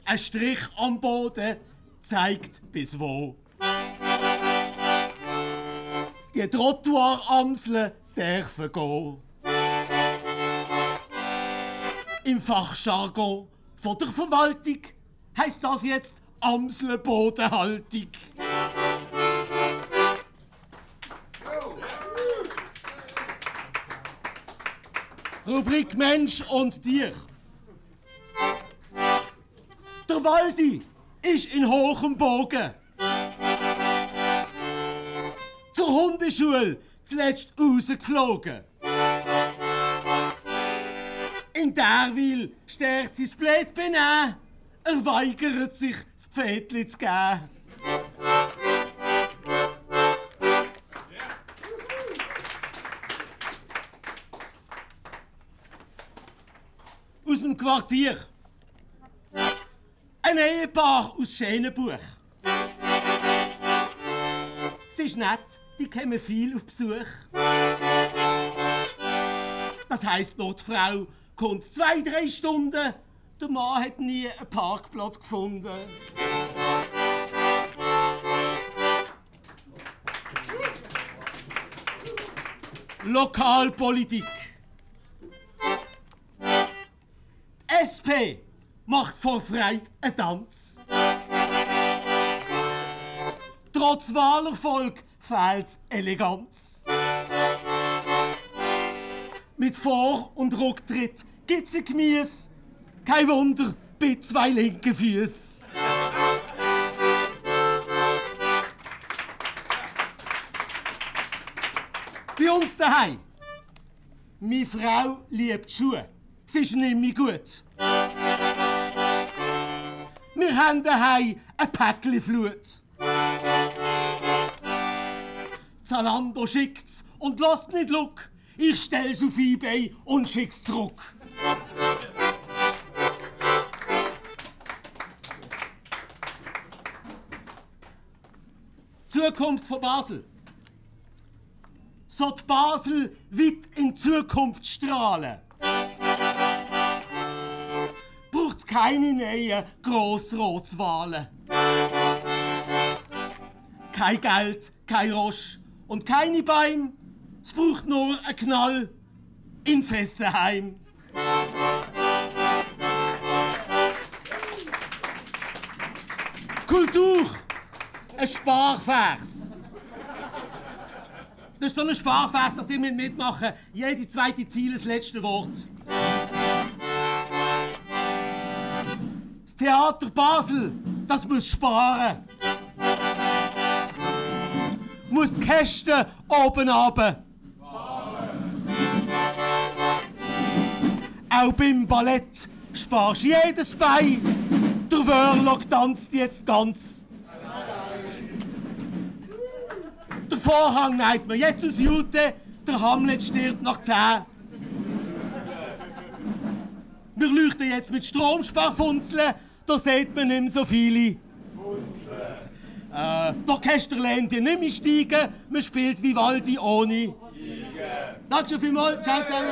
Ein Strich am Boden zeigt bis wo. Die Trottoiramseln dürfen gehen. Im Fachjargon von der Verwaltung heisst das jetzt Amselbodenhaltung. Rubrik Mensch und Tier. Der Waldi ist in hochem Bogen. Zur Hundeschule zuletzt rausgeflogen. In Derwil stärkt sein Blät benehmen. Er weigert sich, das Pfädli zu geben. Aus dem Quartier. Ein Ehepaar aus Schänenbuch. Es ist nett, die kommen viel auf Besuch. Das heisst, die Frau kommt 2-3 Stunden. Der Mann hat nie einen Parkplatz gefunden. Lokalpolitik. Die SP macht vor Freude einen Tanz. Trotz Wahlerfolg fehlt Eleganz. Mit Vor- und Rücktritt gibt's ein Gemüse. Kein Wunder, bei 2 linken Füßen. Bei uns daheim. Meine Frau liebt Schuhe. Sie ist nimmer gut. Wir haben daheim ein Päckchen Flut. Zalando schickt's und lasst nicht Look. Ich stell's auf eBay und schick's zurück. Zukunft von Basel. Sollte Basel weit in Zukunft strahlen, braucht's keine neuen Grossratswahlen. Kein Geld, kein Rosch und keine Bäume. Es braucht nur einen Knall in Fessenheim. Kultur, ein Sparvers. Das ist so ein Sparvers, nach dem wir mitmachen. Jede zweite Ziel das letzte Wort. Das Theater Basel, das muss sparen. Muss die Kästen oben runter. Auch beim Ballett sparst jedes Bein. Der Wörlock tanzt jetzt ganz. Der Vorhang neigt mir jetzt aus Jute, der Hamlet stirbt nach 10. Wir leuchten jetzt mit Stromsparfunzeln, da sieht man nicht mehr so viele. Die Orchesterlehne nicht mehr steigen, man spielt Vivaldi ohne. Danke schon vielmals, ciao zusammen.